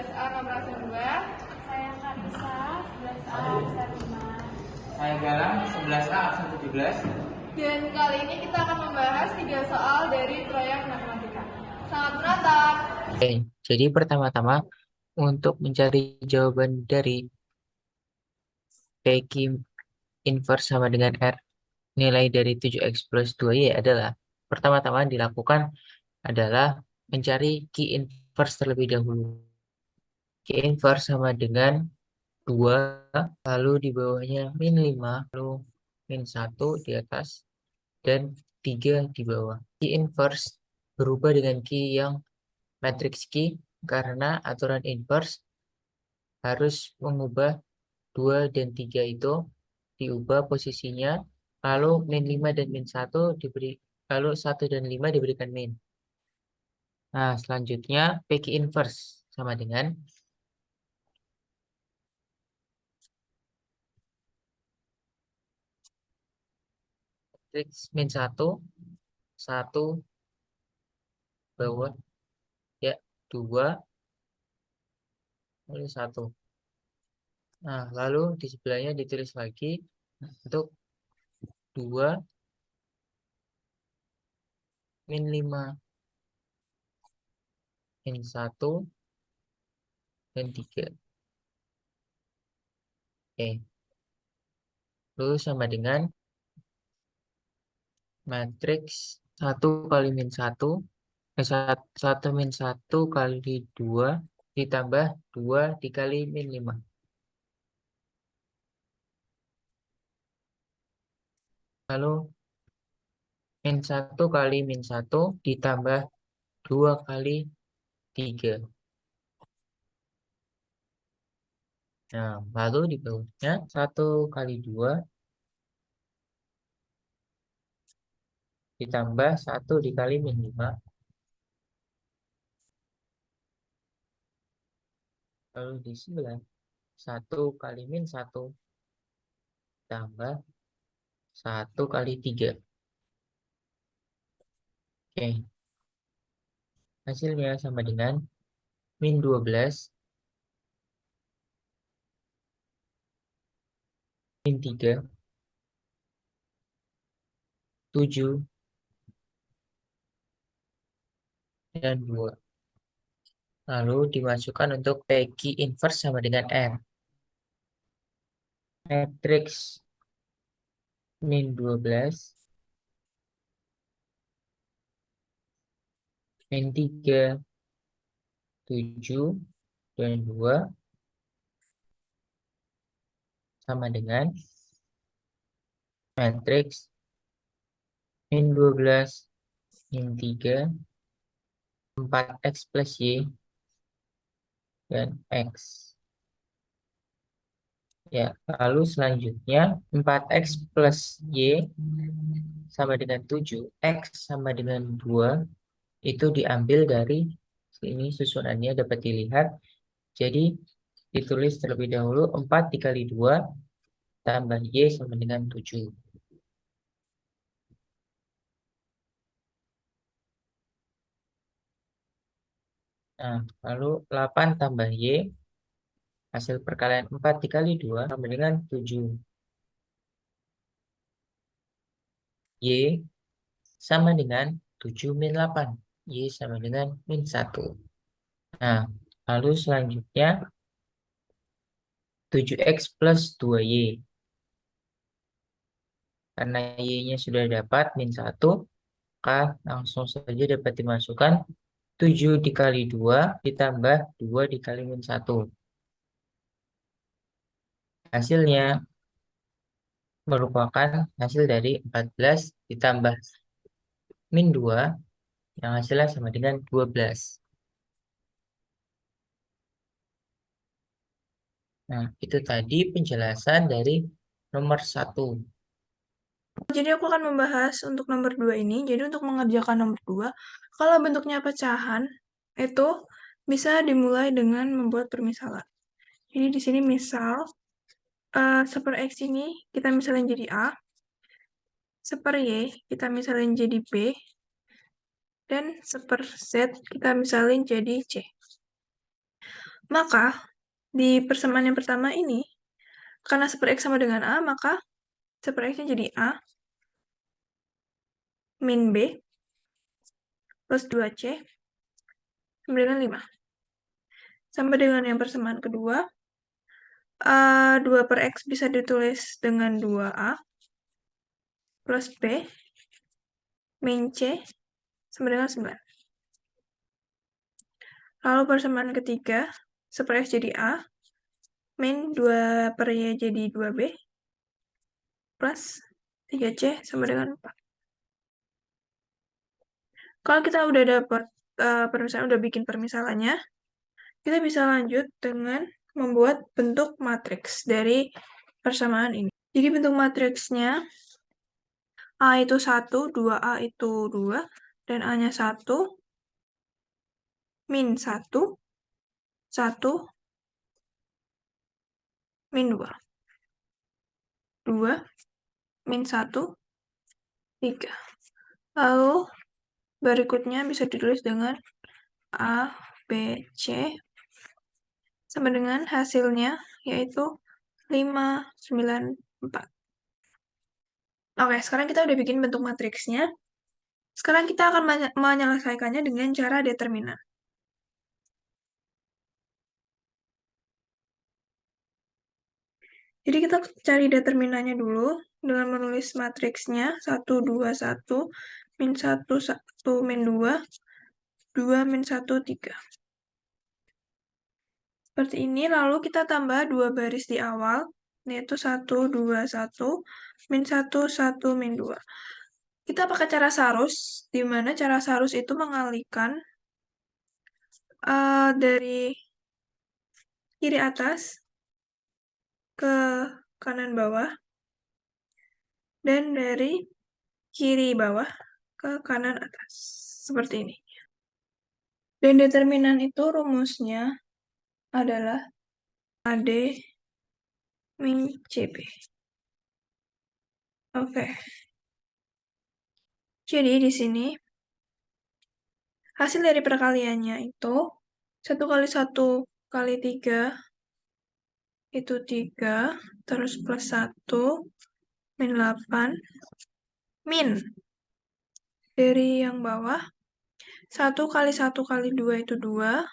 11A nomor absen 2. Saya Karisa, 11A absen 5. Saya Galang, 11A absen 17. Dan kali ini kita akan membahas 3 soal dari proyek matematika. Selamat menonton. Oke, jadi pertama-tama untuk mencari jawaban dari PQ inverse sama dengan R, nilai dari 7x plus 2y adalah pertama-tama dilakukan adalah mencari Q inverse terlebih dahulu. Q inverse sama dengan 2, lalu di bawahnya min 5, lalu min 1 di atas, dan 3 di bawah. Q inverse berubah dengan Q yang matriks Q karena aturan inverse harus mengubah 2 dan 3 itu diubah posisinya, lalu min 5 dan min 1 diberi, lalu 1 dan 5 diberikan min. Nah, selanjutnya PQ inverse sama dengan matriks min 1, 1 bawah, ya, 2, lalu 1. Nah, lalu di sebelahnya ditulis lagi untuk 2 min 5 min 1 dan 3. Oke. Lalu sama dengan matriks 1 kali min 1, 1 min 1 kali 2 ditambah 2 dikali min 5. Lalu min 1 kali min 1 ditambah 2 kali 3. Nah, lalu di bawahnya 1 kali 2 ditambah 1 dikali min 5. Lalu di sebelah 1 kali min 1 tambah 1 kali 3. Oke. Hasilnya sama dengan min 12 min 3, 7, dan 2. Lalu dimasukkan untuk PQ inverse sama dengan R. Matriks min 12, min 3, 7, dan 2 sama dengan matriks min 12, min 3, 4x plus Y, dan X. Ya, lalu selanjutnya 4x plus Y sama dengan 7, X sama dengan 2, itu diambil dari sini, susunannya dapat dilihat. Jadi ditulis terlebih dahulu 4 dikali 2 tambah Y sama dengan 7. Nah, lalu 8 tambah Y, hasil perkalian 4 dikali 2 sama dengan 7. Y sama dengan 7 min 8. Y sama dengan min 1. Nah, lalu selanjutnya 7x plus 2Y. Karena Y-nya sudah dapat min 1, maka langsung saja dapat dimasukkan 7 dikali 2 ditambah 2 dikali min 1. Hasilnya merupakan hasil dari 14 ditambah min 2 yang hasilnya sama dengan 12. Nah, itu tadi penjelasan dari nomor 1. Jadi aku akan membahas untuk nomor 2 ini. Jadi untuk mengerjakan nomor 2, kalau bentuknya pecahan, itu bisa dimulai dengan membuat permisalan. Jadi di sini misal, 1/x ini kita misalin jadi A, 1/y kita misalin jadi B, dan 1/z kita misalin jadi C. Maka, di persamaan yang pertama ini, karena 1/X sama dengan A, maka 1/X-nya jadi A min B plus 2C sama dengan 5. Sama dengan yang persamaan kedua, 2/X bisa ditulis dengan 2A plus B min C sama dengan 9. Lalu persamaan ketiga, 1/X jadi A, min 2/Y jadi 2B, plus 3C sama dengan 4. Kalau kita udah dapat permisalan, udah bikin permisalannya, kita bisa lanjut dengan membuat bentuk matriks dari persamaan ini. Jadi bentuk matriksnya, A itu 1, 2A itu 2, dan A-nya 1, min 1, 1, min 2. 2, min 1, 3. Lalu berikutnya bisa ditulis dengan A, B, C, sama dengan hasilnya, yaitu 5, 9, 4. Oke, sekarang kita udah bikin bentuk matriksnya. Sekarang kita akan menyelesaikannya dengan cara determinan. Jadi kita cari determinannya dulu dengan menulis matriksnya 1, 2, 1, min 1, 1, min 2, 2, min 1, 3. Seperti ini, lalu kita tambah 2 baris di awal, yaitu 1, 2, 1, min 1, 1, min 2. Kita pakai cara sarus, di mana cara sarus itu mengalihkan dari kiri atas ke kanan bawah, dan dari kiri bawah ke kanan atas. Seperti ini. Dan determinan itu rumusnya adalah AD min CB. Oke. Jadi di sini hasil dari perkaliannya itu 1 kali 1 kali 3 itu 3, terus plus 1, min 8, min dari yang bawah 1 kali 1 kali 2 itu 2,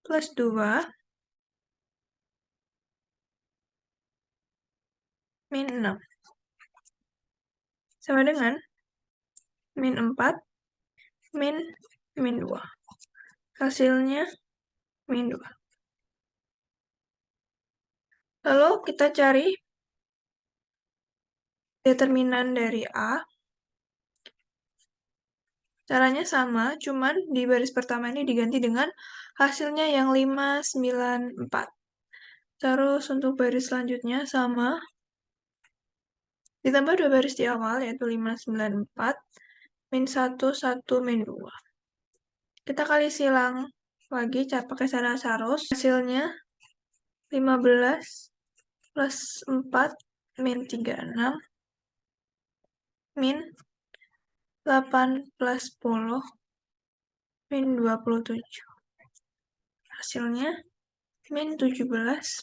plus 2, min 6. Sama dengan min 4, min 2. Hasilnya min 2. Lalu kita cari determinan dari A. Caranya sama, cuman di baris pertama ini diganti dengan hasilnya yang 5, 9, 4. Terus untuk baris selanjutnya sama, ditambah 2 baris di awal, yaitu 5, 9, 4, min 1, 1, min 2. Kita kali silang lagi pakai cara sarus. Hasilnya 15 plus 4 min 36 min 8 plus 10 min 27. Hasilnya min 17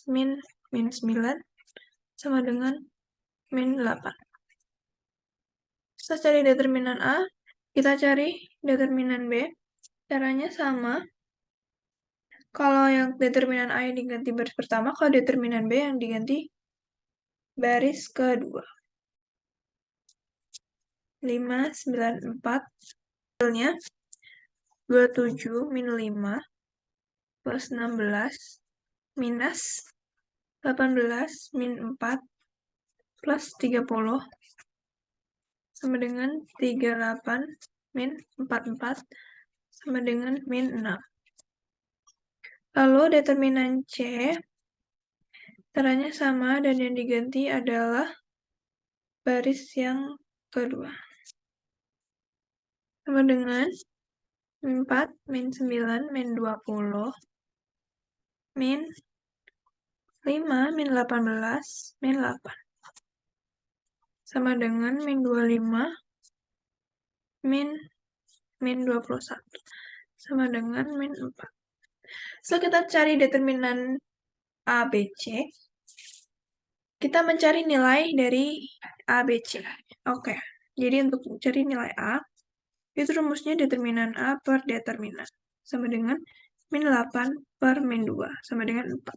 min 9 sama dengan min 8. Setelah cari determinan A, kita cari determinan B. Caranya sama. Kalau yang determinan A yang diganti baris pertama, kalau determinan B yang diganti baris kedua. 5, 9, 4. Hasilnya 27 min 5 plus 16 minus 18 min 4 plus 30 sama dengan 38 min 44 sama dengan min 6. Lalu determinan C, caranya sama dan yang diganti adalah baris yang kedua. Sama dengan 4 min 9 min 20 min 5 min 18 min 8. Sama dengan min 25 min 21. Sama dengan min 4. Setelah kita cari determinan A, B, C, kita mencari nilai dari A, B, C. Oke, jadi untuk mencari nilai A, itu rumusnya determinan A per determinan. Sama dengan min 8 per min 2, sama dengan 4.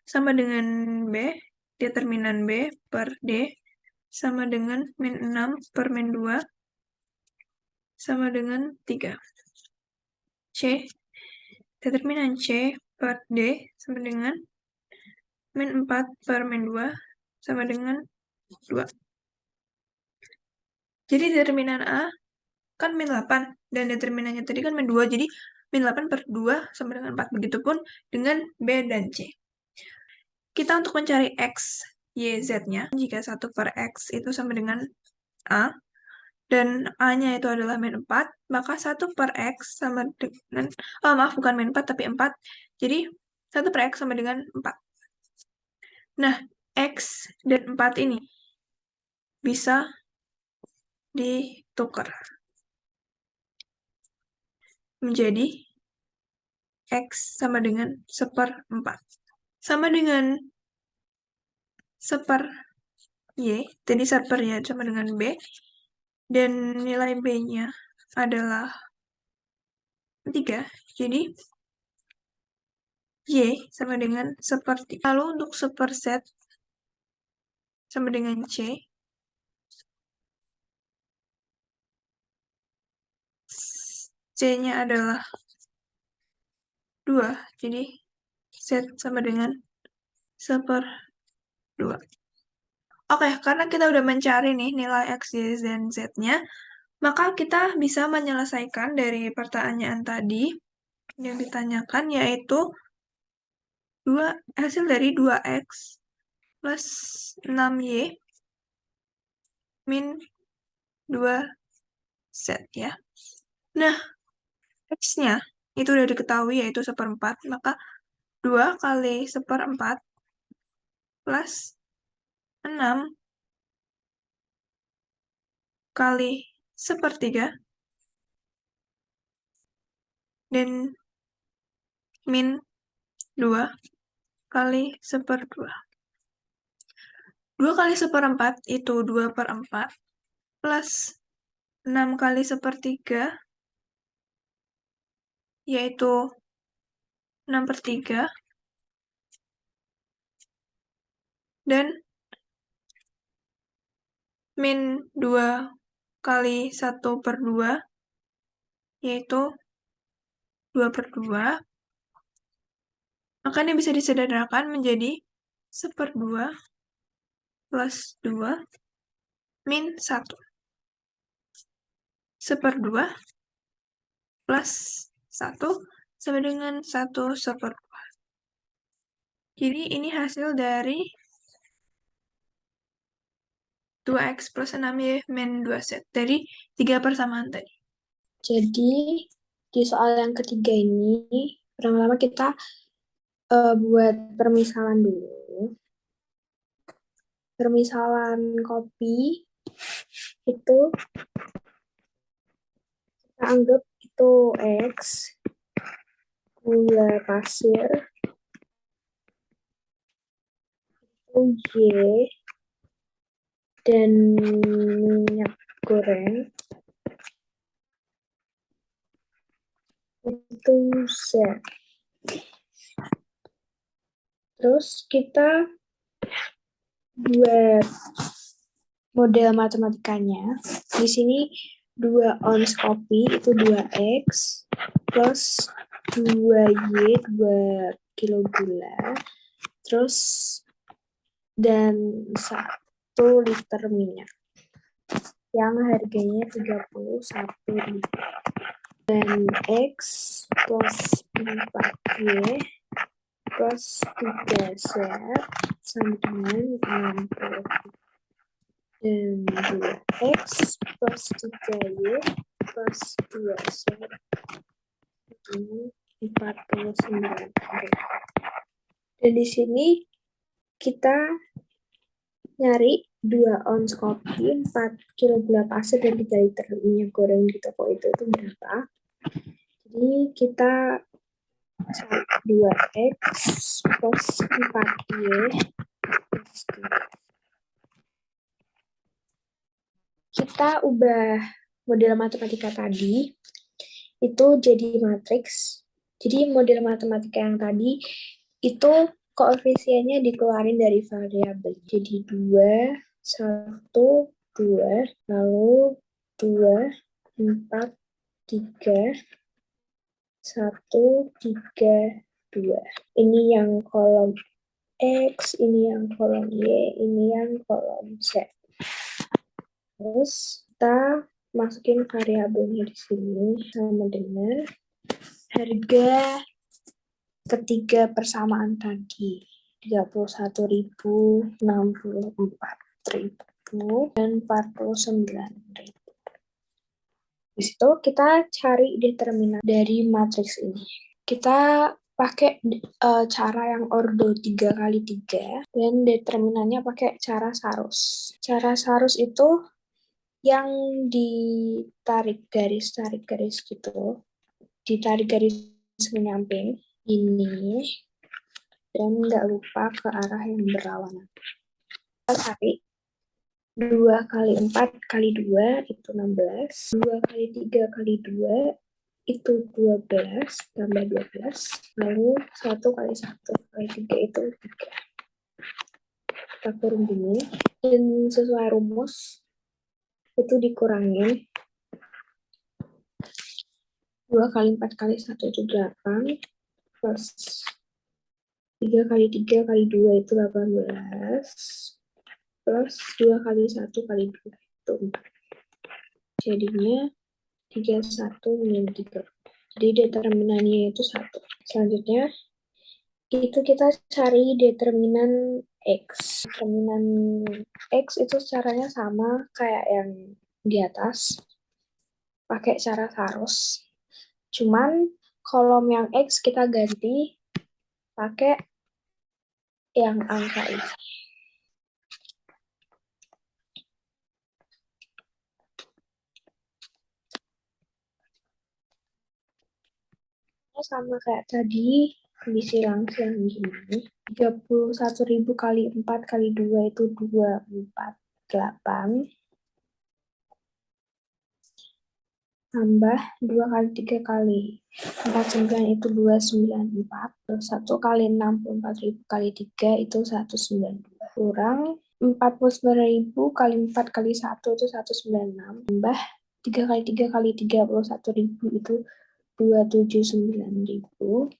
Sama dengan B, determinan B per D, sama dengan min 6 per min 2, sama dengan 3. C, determinan C per D, sama dengan min 4 per min 2, sama dengan 2. Jadi determinan A kan min 8, dan determinannya tadi kan min 2, jadi min 8 per 2 sama dengan 4. Begitupun dengan B dan C. Kita untuk mencari X, Y, Z-nya, jika 1 per X itu sama dengan A, dan A-nya itu adalah min 4, maka 1 per X sama dengan, maaf, bukan min 4, tapi 4. Jadi, 1 per X sama dengan 4. Nah, X dan 4 ini bisa ditukar menjadi X sama dengan 1/4. Sama dengan 1 Y, jadi 1 Y sama dengan B, dan nilai B-nya adalah 3, jadi Y sama dengan 1/3. Lalu untuk 1/Z sama dengan C, C-nya adalah 2, jadi Z sama dengan 1/2. Oke, karena kita udah mencari nih nilai X, Y, dan Z-nya, maka kita bisa menyelesaikan dari pertanyaan tadi yang ditanyakan, yaitu hasil dari 2X plus 6Y min 2Z ya. Nah, X-nya itu udah diketahui yaitu 1/4, maka 2 kali 1/4 plus 6 kali 1/3 dan min 2 kali 1/2. 2 kali 1/4 itu 2/4 plus 6 kali 1/3 yaitu 6/3 dan min 2 kali 1/2 yaitu 2/2. Maka ini bisa disederhanakan menjadi 1/2 plus 2 min 1. 1/2 plus 1 sama dengan 1/2. Jadi ini hasil dari 2X plus 6Y min 2Z dari 3 persamaan tadi. Jadi di soal yang ketiga ini, pertama-tama kita buat permisalan dulu. Permisalan kopi itu kita anggap itu X, gula pasir, itu Y, dan minyak goreng itu Z. Terus kita buat model matematikanya. Di sini 2 ons kopi itu 2X plus 2Y 2 kilo gula. Terus dan 1 liter minyak yang harganya 31.000. Dan X plus 4Y plus 3Z sama dengan 60. Dan 2X plus 3Y plus 2Z ini 49. Dan di sini kita nyari 2 ons kopi, 4 kilo gula pasir, dan 3 liter minyak goreng di toko itu berapa. Jadi kita 2x plus 4y plus 3. Kita ubah model matematika tadi itu jadi matriks. Jadi model matematika yang tadi itu koefisiennya dikeluarin dari variabel. Jadi 2, 1, 2, lalu 2, 4, 3, 1, 3, 2. Ini yang kolom X, ini yang kolom Y, ini yang kolom Z. Terus kita masukin variabelnya di sini sama dengan harga ketiga persamaan tadi, 31.000, 64.000, dan 49.000. Di situ kita cari determinan dari matriks ini. Kita pakai cara yang ordo 3x3 dan determinannya pakai cara Sarus. Cara Sarus itu yang ditarik garis gitu, ditarik garis menyamping ini, dan nggak lupa ke arah yang berlawanan. Kita cari 2 kali 4 kali 2 itu 16, 2 kali 3 kali 2 itu 12, tambah 12, lalu 1 kali 1 kali 3 itu 3. Kita kurung gini, dan sesuai rumus, itu dikurangin 2 kali 4 kali 1 itu 8, plus 3 kali 3 kali 2 itu 18, plus 2 kali 1 kali 2 itu 4. Jadinya 31 min 3. Jadi determinannya itu 1. Selanjutnya, itu kita cari determinan X. Determinan X itu caranya sama kayak yang di atas, pakai cara Sarus. Cuman kolom yang X kita ganti pakai yang angka ini. Sama kayak tadi, bisa langsung gini. 31.000 kali 4 kali 2 itu 248. Tambah 2 kali 3 kali 49 itu 294. Terus 1 kali 64.000 kali 3 itu 192. Kurang 49.000 kali 4 kali 1 itu 196. Tambah 3 kali 3 kali 31.000 itu 279.000.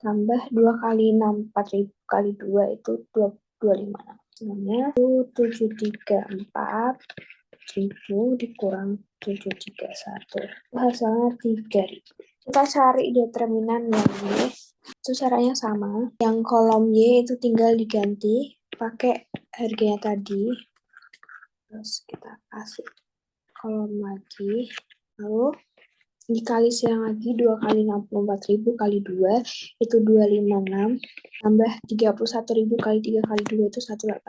Tambah 2 kali 6, 4.000 kali 2 itu 256. Sebenarnya itu 734.000 dikurang 731. Hasilnya 3.000. Kita cari determinan yang Y. Itu caranya sama. Yang kolom Y itu tinggal diganti pakai harganya tadi. Terus kita kasih kolom lagi. Lalu dikali silang lagi 2 kali 64.000 kali 2 itu 256, tambah 31.000 kali 3 kali 2 itu 186,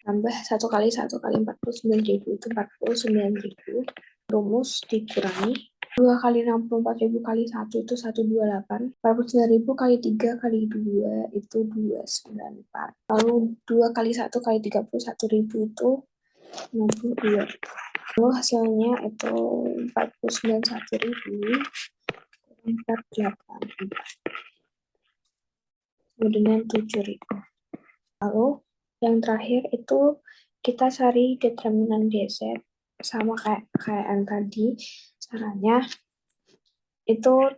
tambah 1 kali 1 kali 49.000 itu 49.000. Rumus dikurangi 2 kali 64.000 kali 1 itu 128, 49.000 kali 3 kali 2 itu 294, lalu 2 kali 1 kali 31.000 itu 62. Lalu hasilnya itu 49.100.484 dengan 7.000. Lalu yang terakhir itu kita cari determinan DZ sama kayak yang tadi. Caranya itu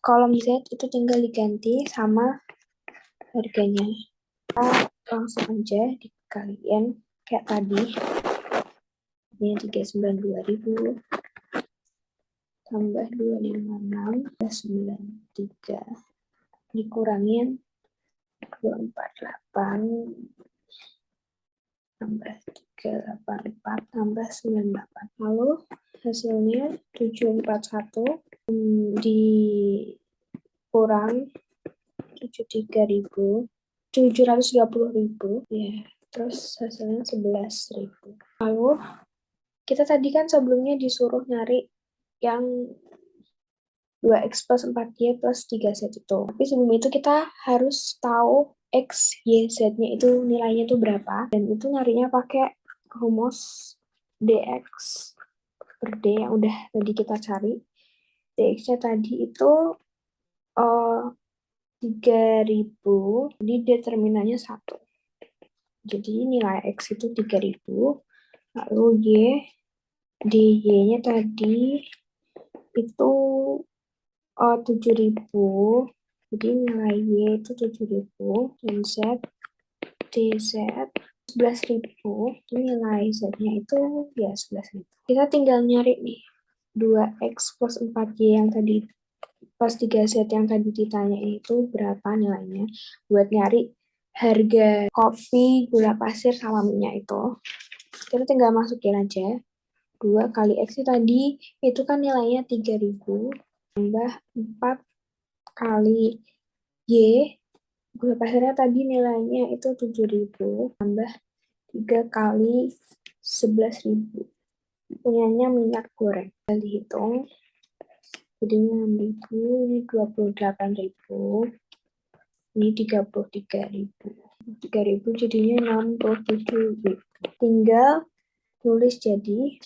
kolom Z itu tinggal diganti sama harganya. Kita langsung aja dikaliin kayak tadi. Ini 392.000 tambah 256 plus 93 dikurangin 248 tambah 384 tambah 98. Lalu hasilnya 741 dikurang 730.000 ya, terus hasilnya 11.000. Lalu kita tadi kan sebelumnya disuruh nyari yang 2 2X plus 4Y plus 3Z itu. Tapi sebelum itu kita harus tahu X, Y, Z-nya itu nilainya itu berapa. Dan itu nyarinya pakai rumus DX per D yang udah tadi kita cari. DX-nya tadi itu 3000, jadi determinannya 1. Jadi nilai X itu 3000, lalu Y, DY-nya tadi itu 7000, jadi nilai Y itu 7000, dan Z, DZ 11.000, jadi nilai Z-nya itu ya 11.000. Kita tinggal nyari nih, 2X plus 4Y yang tadi plus 3Z yang tadi ditanya itu berapa nilainya, buat nyari harga kopi, gula pasir, sama minyak itu. Kita tinggal masukin aja. 2 kali X tadi itu kan nilainya 3000, tambah 4 kali Y, gula pasirnya tadi nilainya itu 7000, tambah 3 kali 11.000. Punyanya minyak goreng. Kita dihitung. Jadinya 6.000, ini 28.000, ini 33.000. 3.000 jadinya 67.000. Tinggal tulis jadi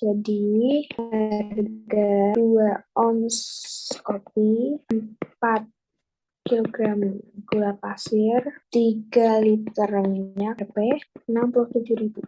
harga 2 ons kopi, 4 kg gula pasir, 3 liter minyak, 67.000.